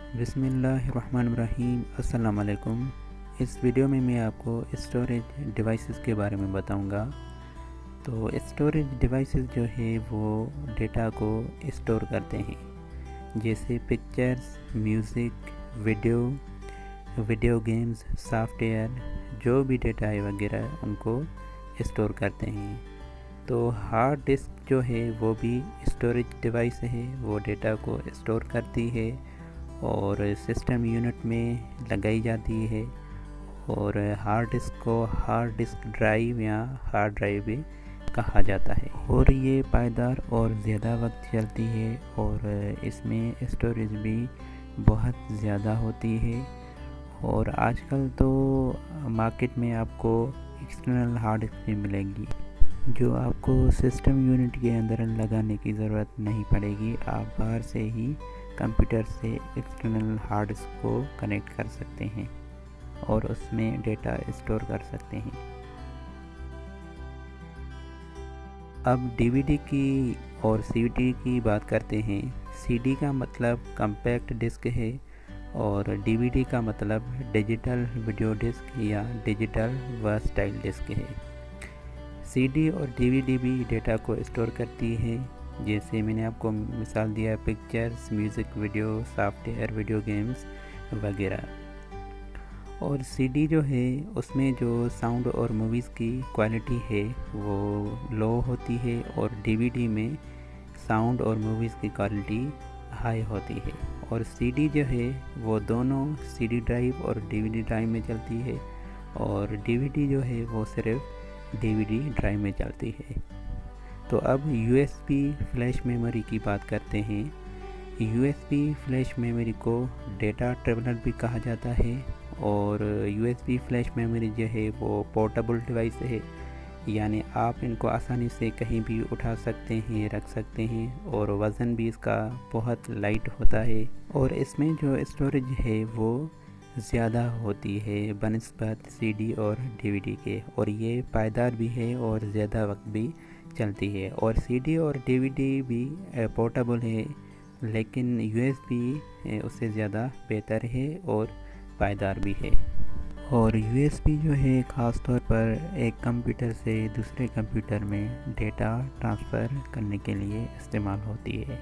بسم اللہ الرحمن الرحیم۔ السلام علیکم۔ اس ویڈیو میں آپ کو اسٹوریج ڈیوائسز کے بارے میں بتاؤں گا۔ تو اسٹوریج ڈیوائسز جو ہے وہ ڈیٹا کو اسٹور کرتے ہیں، جیسے pictures, music, video games, soft where, جو بھی ڈیٹا ہے وغیرہ ان کو اسٹور کرتے ہیں۔ تو ہارڈ ڈسک جو ہے وہ بھی اسٹوریج ڈیوائس ہے، وہ ڈیٹا کو اسٹور کرتی ہے اور سسٹم یونٹ میں لگائی جاتی ہے، اور ہارڈ ڈسک کو ہارڈ ڈسک ڈرائیو یا ہارڈ ڈرائیو بھی کہا جاتا ہے، اور یہ پائیدار اور زیادہ وقت چلتی ہے، اور اس میں اسٹوریج بھی بہت زیادہ ہوتی ہے۔ اور آج کل تو مارکیٹ میں آپ کو ایکسٹرنل ہارڈ ڈسک بھی ملے گی، جو آپ کو سسٹم یونٹ کے اندر لگانے کی ضرورت نہیں پڑے گی۔ آپ باہر سے ہی کمپیوٹر سے ایکسٹرنل ہارڈ ڈسک کو کنیکٹ کر سکتے ہیں اور اس میں ڈیٹا اسٹور کر سکتے ہیں۔ اب ڈی وی ڈی کی اور سی ڈی کی بات کرتے ہیں۔ سی ڈی کا مطلب کمپیکٹ ڈسک ہے، اور ڈی وی ڈی کا مطلب ڈیجیٹل ویڈیو ڈسک یا ڈیجیٹل ورسٹائل ڈسک ہے۔ سی ڈی اور ڈی وی ڈی بھی ڈیٹا کو اسٹور کرتی ہے، جیسے میں نے آپ کو مثال دیا pictures, music, video, soft where, video games وغیرہ۔ اور سی ڈی جو ہے اس میں جو ساؤنڈ اور موویز کی کوالٹی ہے وہ لو ہوتی ہے، اور ڈی وی ڈی میں ساؤنڈ اور موویز کی کوالٹی ہائی ہوتی ہے۔ اور سی ڈی جو ہے وہ دونوں سی ڈی ڈرائیو اور ڈی وی ڈی ڈرائیو میں چلتی ہے، اور ڈی وی ڈی جو ہے وہ صرف ڈی وی ڈی ڈرائیو میں چلتی ہے۔ تو اب U S B flash memory کی بات کرتے ہیں۔ U S B flash memory کو ڈیٹا ٹریولر بھی کہا جاتا ہے، اور U S B flash memory جو ہے وہ پورٹیبل ڈیوائس ہے، یعنی آپ ان کو آسانی سے کہیں بھی اٹھا سکتے ہیں، رکھ سکتے ہیں، اور وزن بھی اس کا بہت لائٹ ہوتا ہے، اور اس میں جو اسٹوریج ہے وہ زیادہ ہوتی ہے بنسبت سی ڈی اور ڈی وی ڈی کے، اور یہ پائیدار بھی ہے اور زیادہ وقت بھی چلتی ہے۔ اور سی ڈی اور ڈی وی ڈی بھی پورٹیبل ہے، لیکن یو ایس بی اس سے زیادہ بہتر ہے اور پائیدار بھی ہے۔ اور یو ایس بی جو ہے خاص طور پر ایک کمپیوٹر سے دوسرے کمپیوٹر میں ڈیٹا ٹرانسفر کرنے کے لیے استعمال ہوتی ہے۔